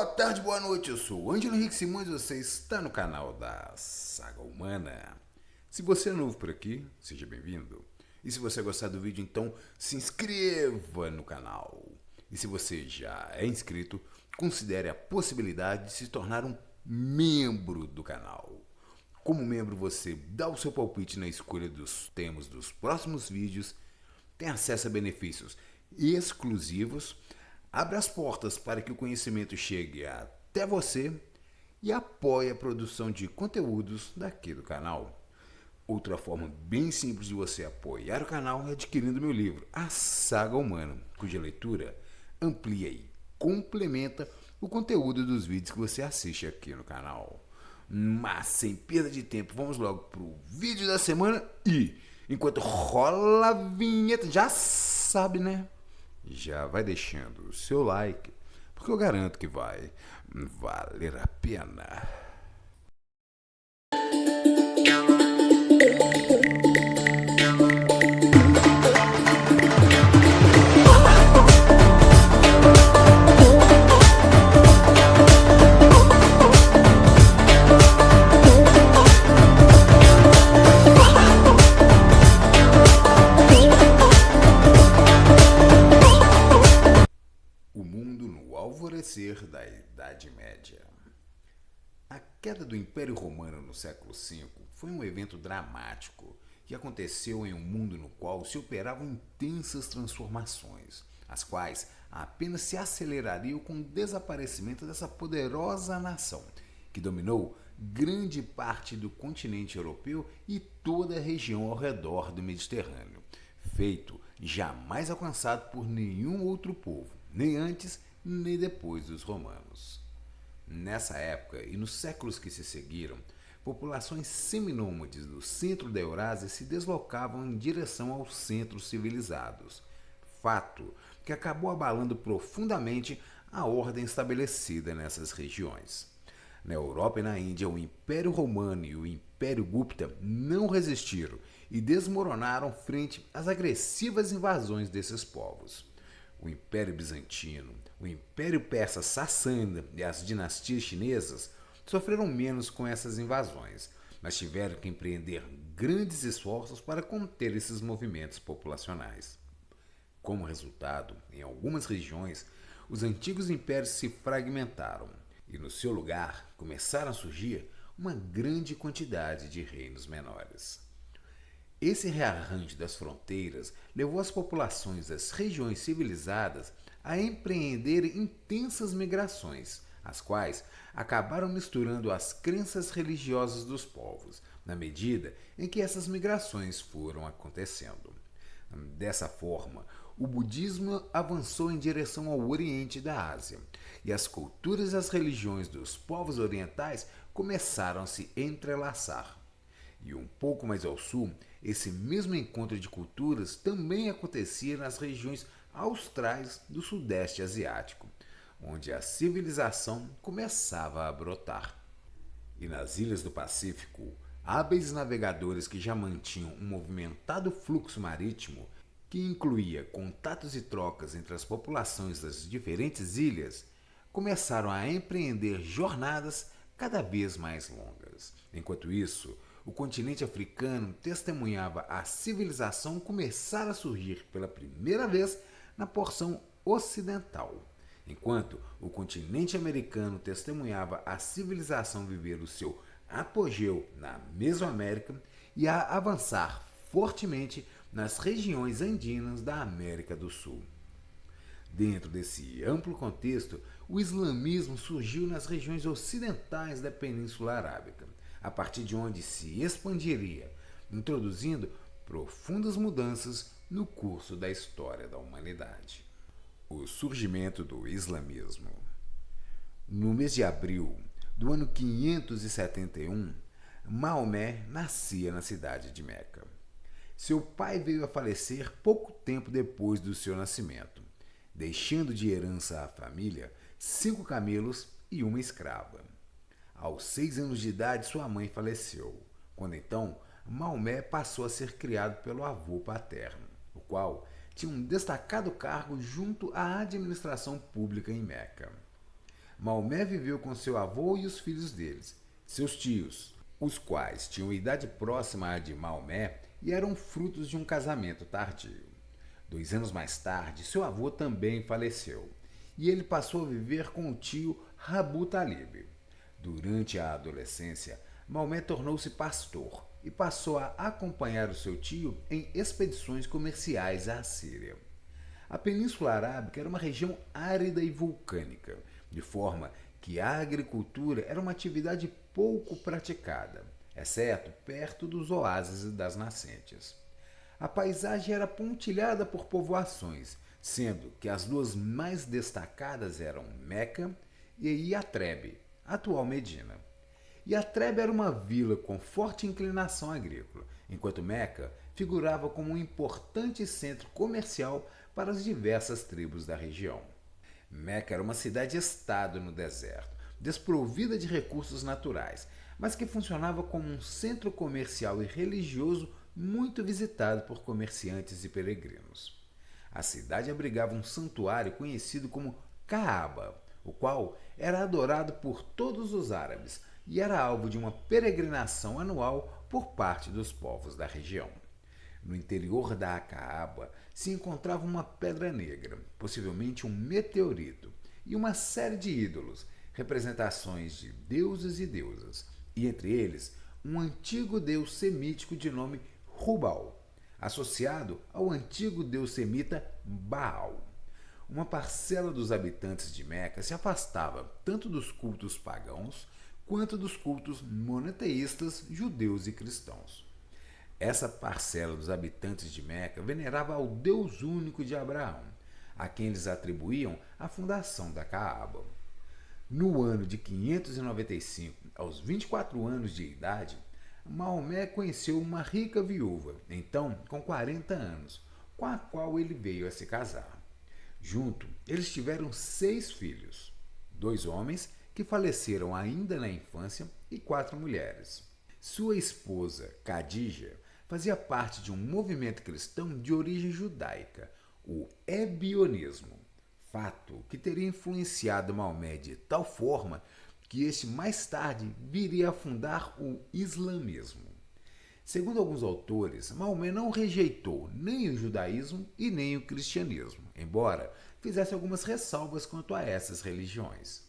Boa tarde, boa noite, eu sou o Ângelo Henrique Simões e você está no canal da Saga Humana. Se você é novo por aqui, seja bem-vindo. E se você gostar do vídeo, então se inscreva no canal. E se você já é inscrito, considere a possibilidade de se tornar um membro do canal. Como membro, você dá o seu palpite na escolha dos temas dos próximos vídeos, tem acesso a benefícios exclusivos, abre as portas para que o conhecimento chegue até você e apoie a produção de conteúdos daqui do canal. Outra forma bem simples de você apoiar o canal é adquirindo meu livro, A Saga Humana, cuja leitura amplia e complementa o conteúdo dos vídeos que você assiste aqui no canal. Mas sem perda de tempo, vamos logo pro vídeo da semana e, enquanto rola a vinheta, já sabe, né? Já vai deixando o seu like, porque eu garanto que vai valer a pena. O mundo no alvorecer da Idade Média. A queda do Império Romano no século V foi um evento dramático que aconteceu em um mundo no qual se operavam intensas transformações, as quais apenas se acelerariam com o desaparecimento dessa poderosa nação, que dominou grande parte do continente europeu e toda a região ao redor do Mediterrâneo, feito jamais alcançado por nenhum outro povo, nem antes nem depois dos romanos. Nessa época e nos séculos que se seguiram, populações seminômades do centro da Eurásia se deslocavam em direção aos centros civilizados, fato que acabou abalando profundamente a ordem estabelecida nessas regiões. Na Europa e na Índia, o Império Romano e o Império Gupta não resistiram e desmoronaram frente às agressivas invasões desses povos. O Império Bizantino, o Império Persa Sassânida e as dinastias chinesas sofreram menos com essas invasões, mas tiveram que empreender grandes esforços para conter esses movimentos populacionais. Como resultado, em algumas regiões, os antigos impérios se fragmentaram e, no seu lugar, começaram a surgir uma grande quantidade de reinos menores. Esse rearranjo das fronteiras levou as populações das regiões civilizadas a empreender intensas migrações, as quais acabaram misturando as crenças religiosas dos povos, na medida em que essas migrações foram acontecendo. Dessa forma, o budismo avançou em direção ao Oriente da Ásia, e as culturas e as religiões dos povos orientais começaram a se entrelaçar. E um pouco mais ao sul, esse mesmo encontro de culturas também acontecia nas regiões austrais do Sudeste Asiático, onde a civilização começava a brotar. E nas ilhas do Pacífico, hábeis navegadores que já mantinham um movimentado fluxo marítimo, que incluía contatos e trocas entre as populações das diferentes ilhas, começaram a empreender jornadas cada vez mais longas. Enquanto isso, o continente africano testemunhava a civilização começar a surgir pela primeira vez na porção ocidental, enquanto o continente americano testemunhava a civilização viver o seu apogeu na Mesoamérica e a avançar fortemente nas regiões andinas da América do Sul. Dentro desse amplo contexto, o islamismo surgiu nas regiões ocidentais da Península Arábica, a partir de onde se expandiria, introduzindo profundas mudanças no curso da história da humanidade. O surgimento do islamismo. No mês de abril do ano 571, Maomé nascia na cidade de Meca. Seu pai veio a falecer pouco tempo depois do seu nascimento, deixando de herança à família 5 camelos e uma escrava. Aos 6 anos de idade, sua mãe faleceu, quando então Maomé passou a ser criado pelo avô paterno, o qual tinha um destacado cargo junto à administração pública em Meca. Maomé viveu com seu avô e os filhos deles, seus tios, os quais tinham idade próxima à de Maomé e eram frutos de um casamento tardio. 2 anos mais tarde, seu avô também faleceu, e ele passou a viver com o tio Rabu Talib. Durante a adolescência, Maomé tornou-se pastor e passou a acompanhar o seu tio em expedições comerciais à Síria. A Península Arábica era uma região árida e vulcânica, de forma que a agricultura era uma atividade pouco praticada, exceto perto dos oásis e das nascentes. A paisagem era pontilhada por povoações, sendo que as duas mais destacadas eram Meca e Iatrebe, atual Medina. Iatrebe era uma vila com forte inclinação agrícola, enquanto Meca figurava como um importante centro comercial para as diversas tribos da região. Meca era uma cidade-estado no deserto, desprovida de recursos naturais, mas que funcionava como um centro comercial e religioso muito visitado por comerciantes e peregrinos. A cidade abrigava um santuário conhecido como Kaaba, o qual era adorado por todos os árabes e era alvo de uma peregrinação anual por parte dos povos da região. No interior da Kaaba se encontrava uma pedra negra, possivelmente um meteorito, e uma série de ídolos, representações de deuses e deusas, e entre eles um antigo deus semítico de nome Hubal, associado ao antigo deus semita Baal. Uma parcela dos habitantes de Meca se afastava tanto dos cultos pagãos quanto dos cultos monoteístas judeus e cristãos. Essa parcela dos habitantes de Meca venerava ao Deus único de Abraão, a quem eles atribuíam a fundação da Caaba. No ano de 595, aos 24 anos de idade, Maomé conheceu uma rica viúva, então com 40 anos, com a qual ele veio a se casar. Junto, eles tiveram 6 filhos, 2 homens que faleceram ainda na infância e 4 mulheres. Sua esposa, Khadija, fazia parte de um movimento cristão de origem judaica, o ebionismo, fato que teria influenciado Maomé de tal forma que este mais tarde viria a fundar o islamismo. Segundo alguns autores, Maomé não rejeitou nem o judaísmo e nem o cristianismo, embora fizesse algumas ressalvas quanto a essas religiões.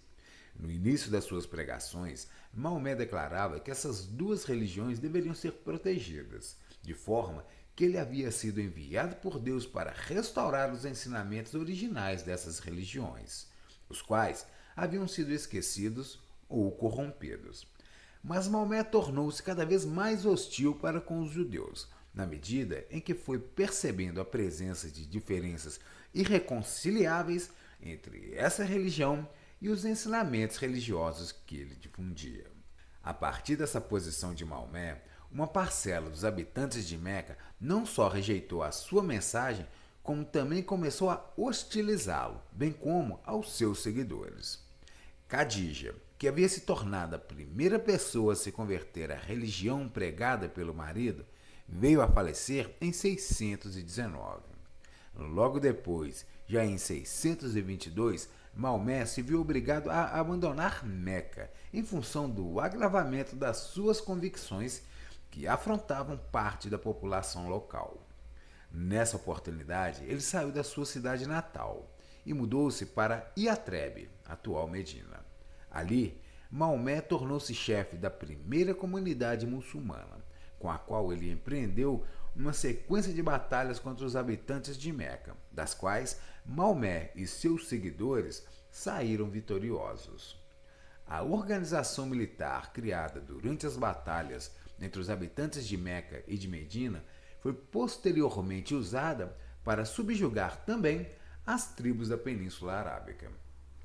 No início das suas pregações, Maomé declarava que essas duas religiões deveriam ser protegidas, de forma que ele havia sido enviado por Deus para restaurar os ensinamentos originais dessas religiões, os quais haviam sido esquecidos ou corrompidos. Mas Maomé tornou-se cada vez mais hostil para com os judeus, na medida em que foi percebendo a presença de diferenças irreconciliáveis entre essa religião e os ensinamentos religiosos que ele difundia. A partir dessa posição de Maomé, uma parcela dos habitantes de Meca não só rejeitou a sua mensagem, como também começou a hostilizá-lo, bem como aos seus seguidores. Khadija, que havia se tornado a primeira pessoa a se converter à religião pregada pelo marido, veio a falecer em 619. Logo depois, já em 622, Maomé se viu obrigado a abandonar Meca em função do agravamento das suas convicções que afrontavam parte da população local. Nessa oportunidade, ele saiu da sua cidade natal e mudou-se para Iatrebe, atual Medina. Ali, Maomé tornou-se chefe da primeira comunidade muçulmana, com a qual ele empreendeu uma sequência de batalhas contra os habitantes de Meca, das quais Maomé e seus seguidores saíram vitoriosos. A organização militar criada durante as batalhas entre os habitantes de Meca e de Medina foi posteriormente usada para subjugar também as tribos da Península Arábica.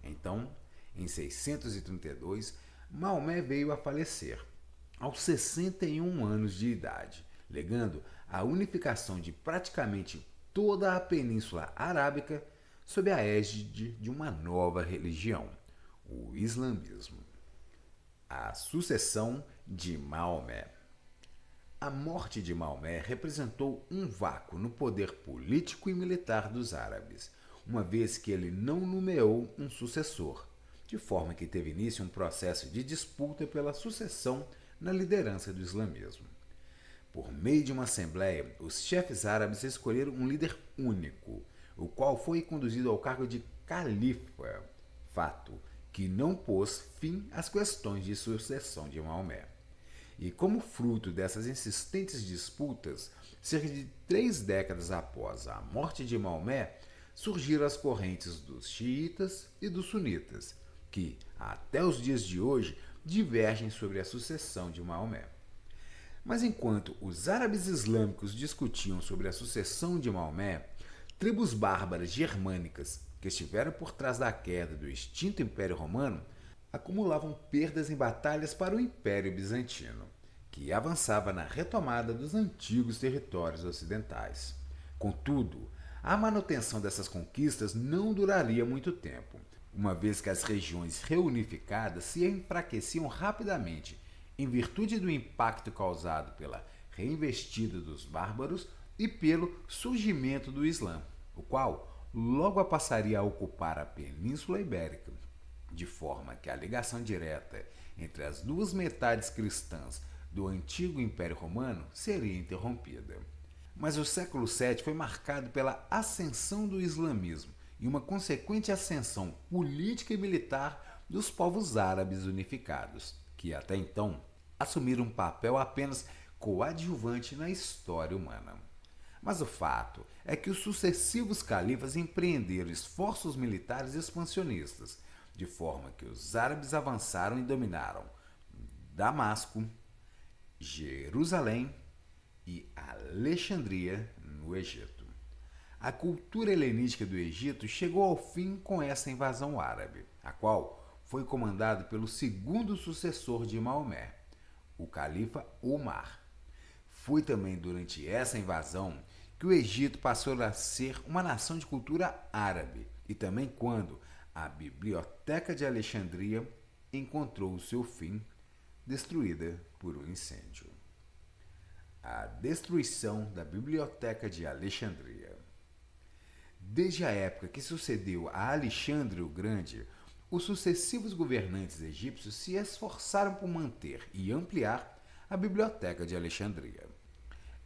Então, em 632, Maomé veio a falecer, aos 61 anos de idade, legando a unificação de praticamente toda a Península Arábica sob a égide de uma nova religião, o islamismo. A sucessão de Maomé. A morte de Maomé representou um vácuo no poder político e militar dos árabes, uma vez que ele não nomeou um sucessor, de forma que teve início um processo de disputa pela sucessão na liderança do islamismo. Por meio de uma assembleia, os chefes árabes escolheram um líder único, o qual foi conduzido ao cargo de califa, fato que não pôs fim às questões de sucessão de Maomé. E como fruto dessas insistentes disputas, cerca de 3 décadas após a morte de Maomé, surgiram as correntes dos xiitas e dos sunitas, que, até os dias de hoje, divergem sobre a sucessão de Maomé. Mas enquanto os árabes islâmicos discutiam sobre a sucessão de Maomé, tribos bárbaras germânicas, que estiveram por trás da queda do extinto Império Romano, acumulavam perdas em batalhas para o Império Bizantino, que avançava na retomada dos antigos territórios ocidentais. Contudo, a manutenção dessas conquistas não duraria muito tempo, uma vez que as regiões reunificadas se enfraqueciam rapidamente em virtude do impacto causado pela reinvestida dos bárbaros e pelo surgimento do Islã, o qual logo passaria a ocupar a Península Ibérica, de forma que a ligação direta entre as duas metades cristãs do antigo Império Romano seria interrompida. Mas o século VII foi marcado pela ascensão do islamismo e uma consequente ascensão política e militar dos povos árabes unificados, que até então assumiram um papel apenas coadjuvante na história humana. Mas o fato é que os sucessivos califas empreenderam esforços militares expansionistas, de forma que os árabes avançaram e dominaram Damasco, Jerusalém e Alexandria, no Egito. A cultura helenística do Egito chegou ao fim com essa invasão árabe, a qual foi comandada pelo segundo sucessor de Maomé, o califa Omar. Foi também durante essa invasão que o Egito passou a ser uma nação de cultura árabe e também quando a Biblioteca de Alexandria encontrou o seu fim, destruída por um incêndio. A destruição da Biblioteca de Alexandria. Desde a época que sucedeu a Alexandre o Grande, os sucessivos governantes egípcios se esforçaram por manter e ampliar a Biblioteca de Alexandria.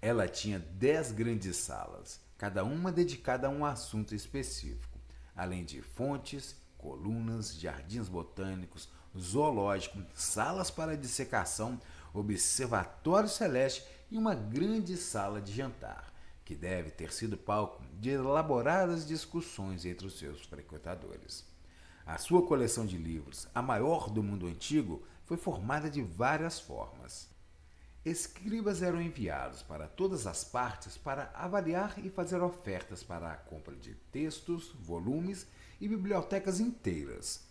Ela tinha 10 grandes salas, cada uma dedicada a um assunto específico, além de fontes, colunas, jardins botânicos, zoológico, salas para dissecação, observatório celeste e uma grande sala de jantar, que deve ter sido palco de elaboradas discussões entre os seus frequentadores. A sua coleção de livros, a maior do mundo antigo, foi formada de várias formas. Escribas eram enviados para todas as partes para avaliar e fazer ofertas para a compra de textos, volumes e bibliotecas inteiras.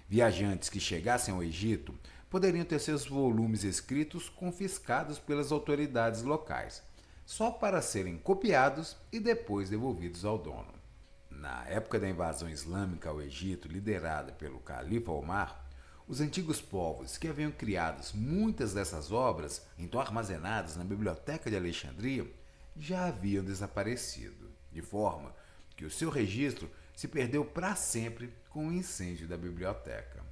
Viajantes que chegassem ao Egito poderiam ter seus volumes escritos confiscados pelas autoridades locais, só para serem copiados e depois devolvidos ao dono. Na época da invasão islâmica ao Egito, liderada pelo califa Omar, os antigos povos que haviam criado muitas dessas obras, então armazenadas na Biblioteca de Alexandria, já haviam desaparecido, de forma que o seu registro se perdeu para sempre com o incêndio da biblioteca.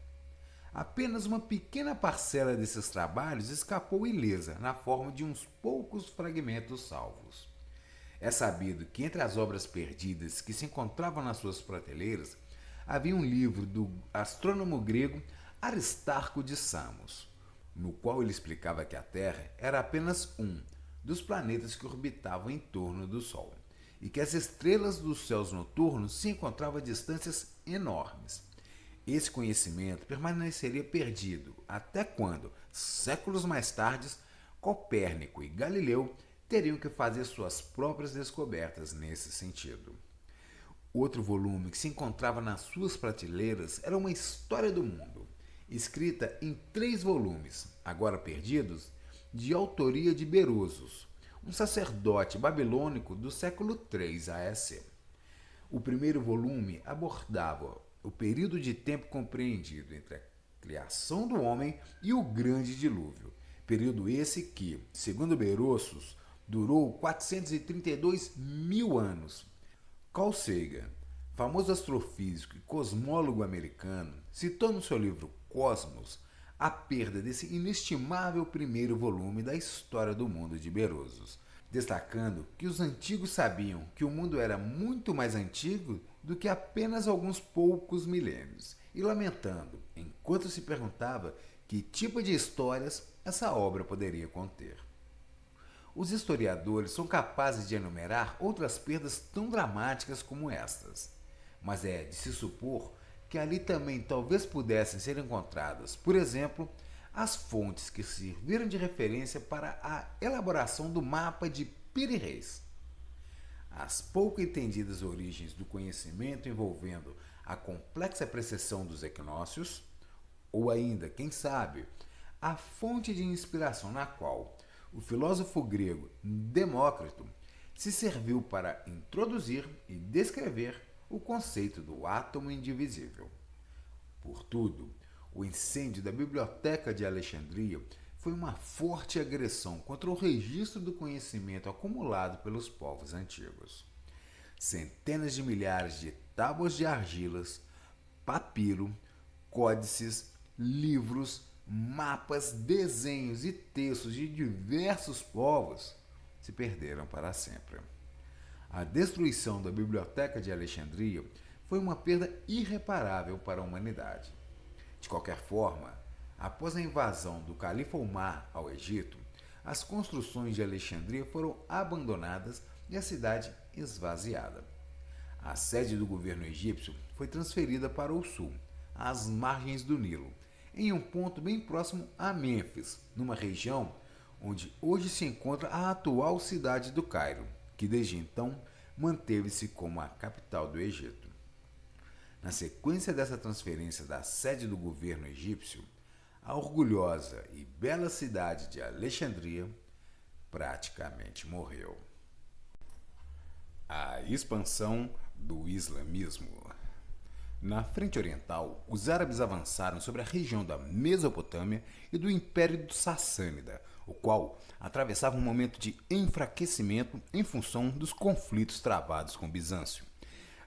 Apenas uma pequena parcela desses trabalhos escapou ilesa na forma de uns poucos fragmentos salvos. É sabido que entre as obras perdidas que se encontravam nas suas prateleiras havia um livro do astrônomo grego Aristarco de Samos, no qual ele explicava que a Terra era apenas um dos planetas que orbitavam em torno do Sol e que as estrelas dos céus noturnos se encontravam a distâncias enormes. Esse conhecimento permaneceria perdido até quando, séculos mais tarde, Copérnico e Galileu teriam que fazer suas próprias descobertas nesse sentido. Outro volume que se encontrava nas suas prateleiras era uma História do Mundo, escrita em 3 volumes, agora perdidos, de autoria de Berosus, um sacerdote babilônico do século III a.C. O primeiro volume abordava o período de tempo compreendido entre a criação do homem e o grande dilúvio, período esse que, segundo Berosus, durou 432 mil anos. Carl Sagan famoso astrofísico e cosmólogo americano, citou no seu livro Cosmos a perda desse inestimável primeiro volume da história do mundo de Berossos, destacando que os antigos sabiam que o mundo era muito mais antigo do que apenas alguns poucos milênios, e lamentando, enquanto se perguntava que tipo de histórias essa obra poderia conter. Os historiadores são capazes de enumerar outras perdas tão dramáticas como estas, mas é de se supor que ali também talvez pudessem ser encontradas, por exemplo, as fontes que serviram de referência para a elaboração do mapa de Piri Reis. As pouco entendidas origens do conhecimento envolvendo a complexa precessão dos equinócios, ou ainda, quem sabe, a fonte de inspiração na qual o filósofo grego Demócrito se serviu para introduzir e descrever o conceito do átomo indivisível. Por tudo, o incêndio da Biblioteca de Alexandria foi uma forte agressão contra o registro do conhecimento acumulado pelos povos antigos. Centenas de milhares de tábuas de argilas, papiro, códices, livros, mapas, desenhos e textos de diversos povos se perderam para sempre. A destruição da Biblioteca de Alexandria foi uma perda irreparável para a humanidade. De qualquer forma, após a invasão do califa Omar ao Egito, as construções de Alexandria foram abandonadas e a cidade esvaziada. A sede do governo egípcio foi transferida para o sul, às margens do Nilo, em um ponto bem próximo a Mênfis, numa região onde hoje se encontra a atual cidade do Cairo, que desde então manteve-se como a capital do Egito. Na sequência dessa transferência da sede do governo egípcio, a orgulhosa e bela cidade de Alexandria praticamente morreu. A expansão do islamismo. Na frente oriental, os árabes avançaram sobre a região da Mesopotâmia e do Império Sassânida, o qual atravessava um momento de enfraquecimento em função dos conflitos travados com Bizâncio.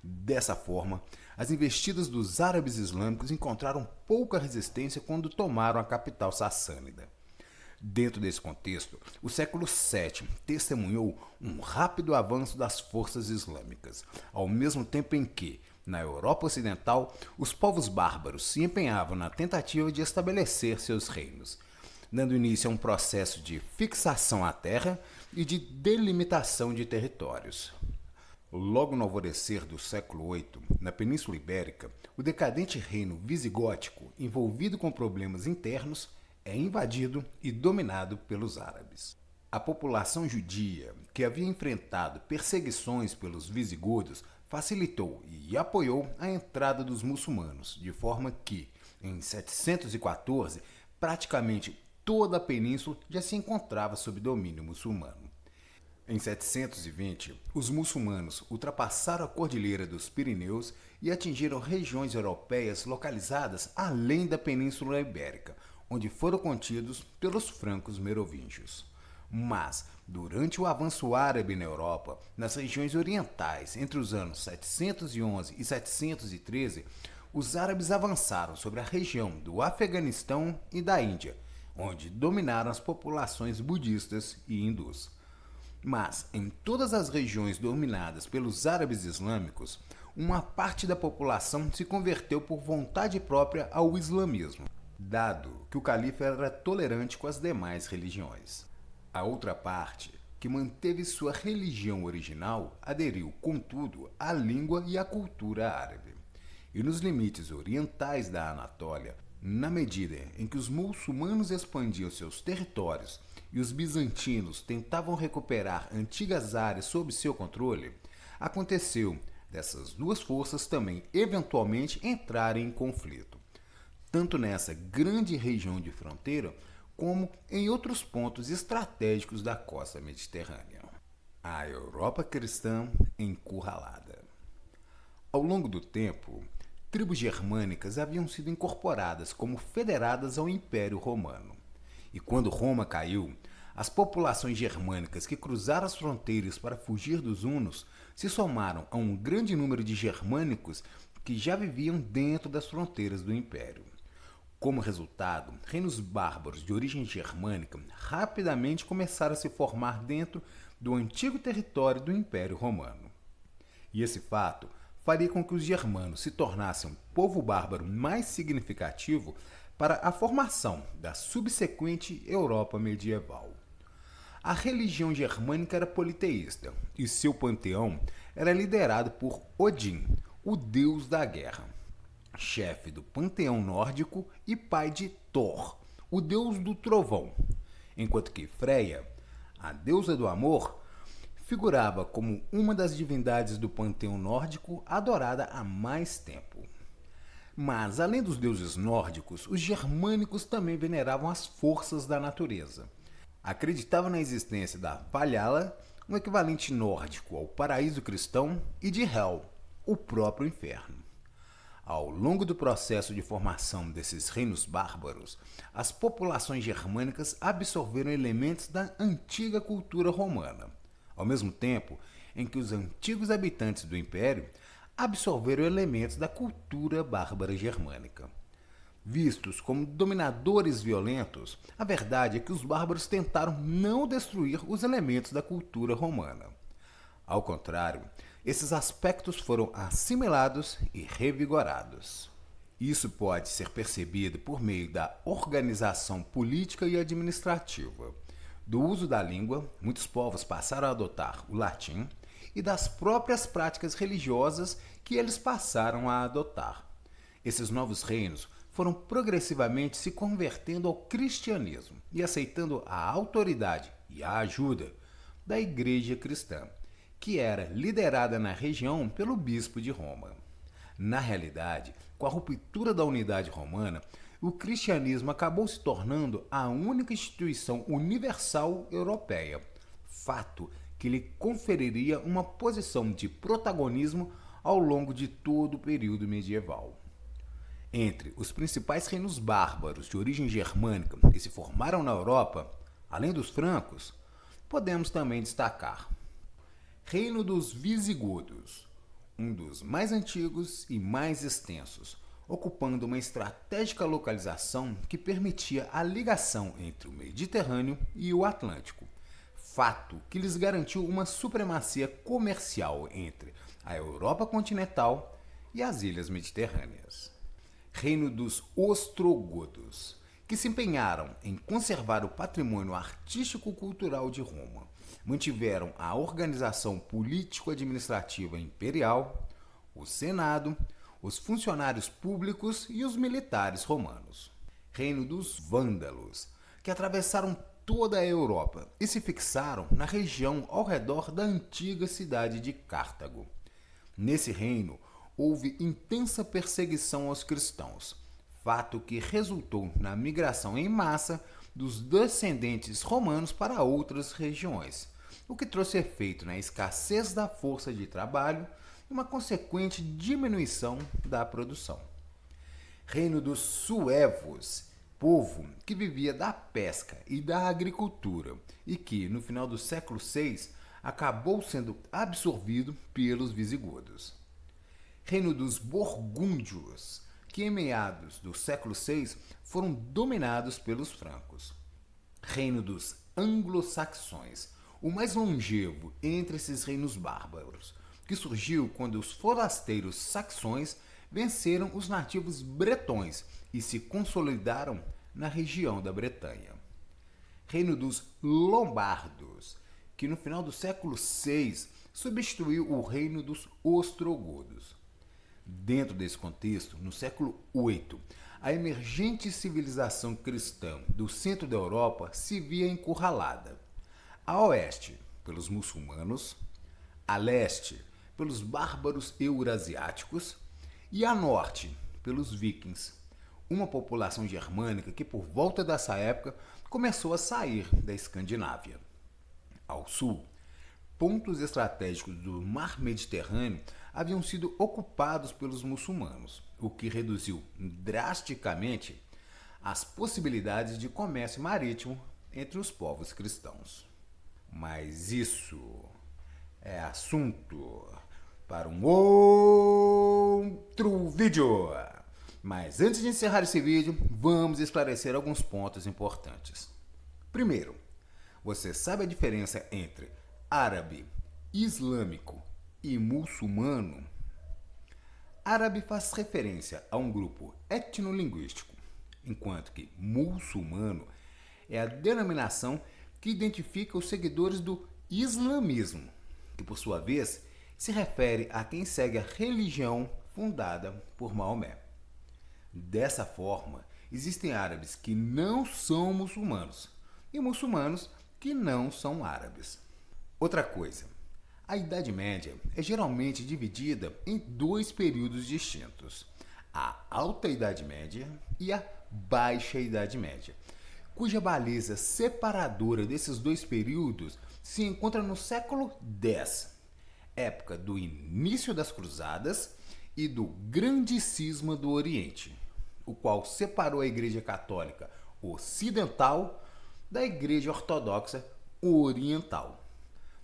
Dessa forma, as investidas dos árabes islâmicos encontraram pouca resistência quando tomaram a capital sassânida. Dentro desse contexto, o século VII testemunhou um rápido avanço das forças islâmicas, ao mesmo tempo em que, na Europa Ocidental, os povos bárbaros se empenhavam na tentativa de estabelecer seus reinos, dando início a um processo de fixação à terra e de delimitação de territórios. Logo no alvorecer do século VIII, na Península Ibérica, o decadente reino visigótico, envolvido com problemas internos, é invadido e dominado pelos árabes. A população judia, que havia enfrentado perseguições pelos visigodos, facilitou e apoiou a entrada dos muçulmanos, de forma que, em 714, praticamente toda a península já se encontrava sob domínio muçulmano. Em 720, os muçulmanos ultrapassaram a Cordilheira dos Pirineus e atingiram regiões europeias localizadas além da Península Ibérica, onde foram contidos pelos francos merovingios. Mas, durante o avanço árabe na Europa, nas regiões orientais, entre os anos 711 e 713, os árabes avançaram sobre a região do Afeganistão e da Índia, onde dominaram as populações budistas e hindus. Mas, em todas as regiões dominadas pelos árabes islâmicos, uma parte da população se converteu por vontade própria ao islamismo, dado que o califa era tolerante com as demais religiões. A outra parte, que manteve sua religião original, aderiu, contudo, à língua e à cultura árabe. E nos limites orientais da Anatólia, na medida em que os muçulmanos expandiam seus territórios e os bizantinos tentavam recuperar antigas áreas sob seu controle, aconteceu dessas duas forças também eventualmente entrarem em conflito, tanto nessa grande região de fronteira como em outros pontos estratégicos da costa mediterrânea. A Europa cristã encurralada. Ao longo do tempo, tribos germânicas haviam sido incorporadas como federadas ao Império Romano. E quando Roma caiu, As populações germânicas que cruzaram as fronteiras para fugir dos hunos se somaram a um grande número de germânicos que já viviam dentro das fronteiras do império. Como resultado, reinos bárbaros de origem germânica rapidamente começaram a se formar dentro do antigo território do Império Romano. E esse fato faria com que os germanos se tornassem um povo bárbaro mais significativo para a formação da subsequente Europa medieval. A religião germânica era politeísta e seu panteão era liderado por Odin, o deus da guerra, chefe do panteão nórdico e pai de Thor, o deus do trovão, enquanto que Freya, a deusa do amor, figurava como uma das divindades do panteão nórdico adorada há mais tempo. Mas, além dos deuses nórdicos, os germânicos também veneravam as forças da natureza. Acreditavam na existência da Valhalla, um equivalente nórdico ao paraíso cristão, e de Hel, o próprio inferno. Ao longo do processo de formação desses reinos bárbaros, as populações germânicas absorveram elementos da antiga cultura romana, ao mesmo tempo em que os antigos habitantes do império absorveram elementos da cultura bárbara germânica. Vistos como dominadores violentos, a verdade é que os bárbaros tentaram não destruir os elementos da cultura romana. Ao contrário, esses aspectos foram assimilados e revigorados. Isso pode ser percebido por meio da organização política e administrativa. Do uso da língua, muitos povos passaram a adotar o latim, e das próprias práticas religiosas que eles passaram a adotar. Esses novos reinos foram progressivamente se convertendo ao cristianismo e aceitando a autoridade e a ajuda da Igreja Cristã, que era liderada na região pelo bispo de Roma. Na realidade, com a ruptura da unidade romana, o cristianismo acabou se tornando a única instituição universal europeia, fato que lhe conferiria uma posição de protagonismo ao longo de todo o período medieval. Entre os principais reinos bárbaros de origem germânica que se formaram na Europa, além dos francos, podemos também destacar Reino dos Visigodos, um dos mais antigos e mais extensos, ocupando uma estratégica localização que permitia a ligação entre o Mediterrâneo e o Atlântico, fato que lhes garantiu uma supremacia comercial entre a Europa continental e as ilhas mediterrâneas. Reino dos Ostrogodos, que se empenharam em conservar o patrimônio artístico-cultural de Roma, mantiveram a organização político-administrativa imperial, o Senado, os funcionários públicos e os militares romanos. Reino dos Vândalos, que atravessaram toda a Europa e se fixaram na região ao redor da antiga cidade de Cartago. Nesse reino, houve intensa perseguição aos cristãos, fato que resultou na migração em massa dos descendentes romanos para outras regiões, o que trouxe efeito na escassez da força de trabalho e uma consequente diminuição da produção. Reino dos Suevos, povo que vivia da pesca e da agricultura e que, no final do século VI, acabou sendo absorvido pelos visigodos. Reino dos Burgúndios, que em meados do século VI foram dominados pelos francos. Reino dos Anglo-Saxões, o mais longevo entre esses reinos bárbaros, que surgiu quando os forasteiros saxões venceram os nativos bretões e se consolidaram na região da Bretanha. Reino dos Lombardos, que no final do século VI substituiu o reino dos Ostrogodos. Dentro desse contexto, no século VIII, a emergente civilização cristã do centro da Europa se via encurralada. A oeste, pelos muçulmanos, a leste, pelos bárbaros eurasiáticos e a norte, pelos vikings, uma população germânica que por volta dessa época começou a sair da Escandinávia. Ao sul, pontos estratégicos do mar Mediterrâneo haviam sido ocupados pelos muçulmanos, o que reduziu drasticamente as possibilidades de comércio marítimo entre os povos cristãos. Mas isso é assunto para um outro vídeo. Mas antes de encerrar esse vídeo, vamos esclarecer alguns pontos importantes. Primeiro, você sabe a diferença entre árabe, islâmico e muçulmano? Árabe faz referência a um grupo etnolinguístico, enquanto que muçulmano é a denominação que identifica os seguidores do islamismo, que por sua vez se refere a quem segue a religião fundada por Maomé. Dessa forma, existem árabes que não são muçulmanos e muçulmanos que não são árabes. Outra coisa, a Idade Média é geralmente dividida em dois períodos distintos: a Alta Idade Média e a Baixa Idade Média, cuja baliza separadora desses dois períodos se encontra no século X, época do início das Cruzadas e do Grande Cisma do Oriente, o qual separou a Igreja Católica Ocidental da Igreja Ortodoxa Oriental.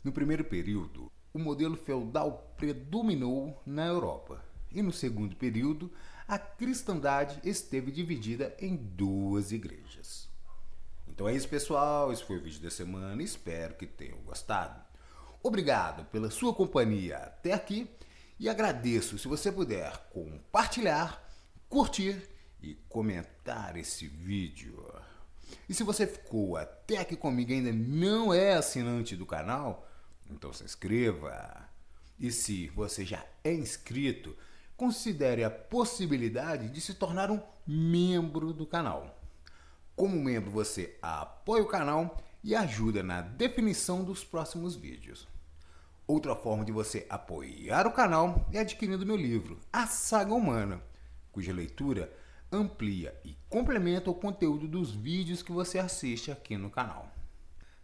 No primeiro período, o modelo feudal predominou na Europa, e no segundo período, a cristandade esteve dividida em duas igrejas. Então é isso, pessoal. Esse foi o vídeo da semana. Espero que tenham gostado. Obrigado pela sua companhia até aqui e agradeço se você puder compartilhar, curtir e comentar esse vídeo. E se você ficou até aqui comigo e ainda não é assinante do canal, então se inscreva. E se você já é inscrito, considere a possibilidade de se tornar um membro do canal. Como membro, você apoia o canal e ajuda na definição dos próximos vídeos. Outra forma de você apoiar o canal é adquirindo meu livro, A Saga Humana, cuja leitura amplia e complementa o conteúdo dos vídeos que você assiste aqui no canal.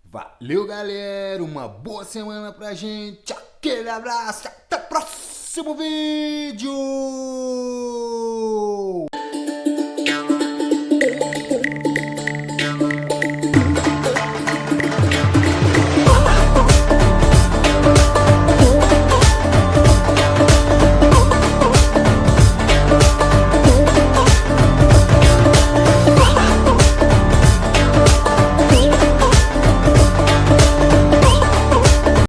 Valeu, galera! Uma boa semana pra gente! Aquele abraço! Até o próximo vídeo!